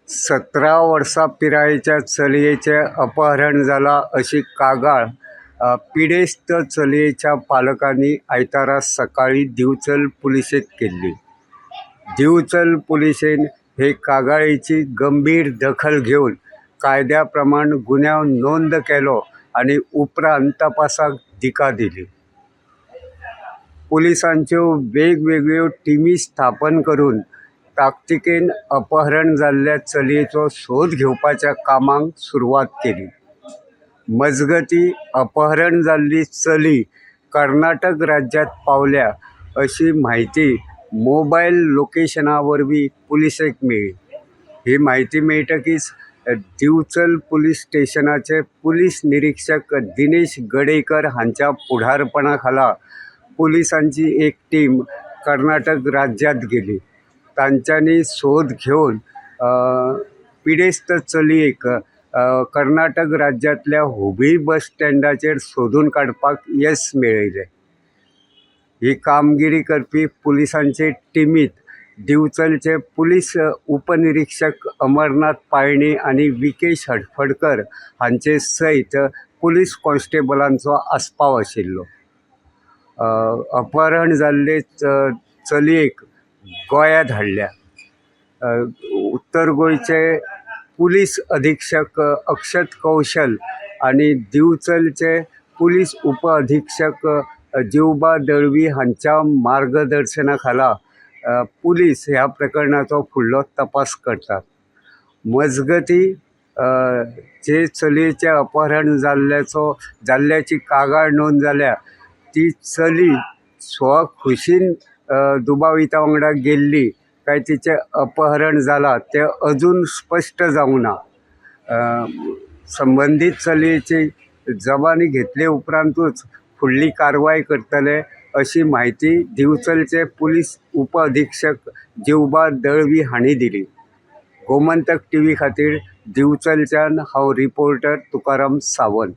17 वर्सां पिरायेच्या चलयेचें अपहरण जाला अशी कागाळ पिडेस्त चलयेच्या पालकांनी आयतारा सकाळी दिवचल पुलिशेंत केल्ली. दिवचल पुलिशेन हे कागाळीची गंभीर दखल घेवन कायद्या प्रमाण गुन्यांव नोंद केलो आनी उपरांत तपासाक दिका दिली. पुलिसांच्यो वेगवेगळ्यो टिमी स्थापन करून ताकतिकेन अपहरण जाल्ल्या चलयेचो सोद घेवपाच्या कामाक सुरवात केली. मजगतीं अपहरण जाल्ली चली कर्नाटक राज्यांत पावल्या अशी म्हायती मोबायल लोकेशना वरवीं पुलिसेक मेळ्ळी. ही म्हायती मेळटकीच दिवचल पुलीस स्टेशनाचे पुलीस निरीक्षक दिनेश गडेकर हांच्या फुडारपणा खाला पुलिसांची एक टीम कर्नाटक राज्यांत गेली. तांच्यांनी सोद घेवन पिडेस्त चलयेक कर्नाटक राज्यांतल्या हुबळी बस स्टँडाचेर सोदून काडपाक येस मेळयलें. ही कामगिरी करपी पुलिसांचे टिमींत दिवचलचे पुलीस उपनिरीक्षक अमरनाथ पाळणी आनी विकेश हडफडकर हांचे सयत पुलीस कॉन्स्टेबलांचो आस्पाव आशिल्लो. अपहरण जाल्ले चलयेक गोंयांत हाडल्या. उत्तर गोंयचे पुलीस अधीक्षक अक्षत कौशल आनी दिवचलचे पुलीस उप अधीक्षक जिवबा दळवी हांच्या मार्गदर्शना खाला पुलीस ह्या प्रकरणाचो फुडलो तपास करतात. मजगतीं जे चलयेचें अपहरण जाल्ल्याची कागाळ नोंद जाल्या ती चली स्वखुशीन दुबाविता वांगडा गेल्ली काय तिचें अपहरण जालां तें अजून स्पश्ट जावंक ना. संबंदीत चलयेची जबानी घेतले उपरांतूच फुडली कारवाय करतले अशी म्हायती दिवचलचे पुलीस उप अधीक्षक जिवबा दळवी हांणी दिली. गोमंतक टीव्ही खातीर दिवचलच्यान हांव रिपोर्टर तुकाराम सावंत.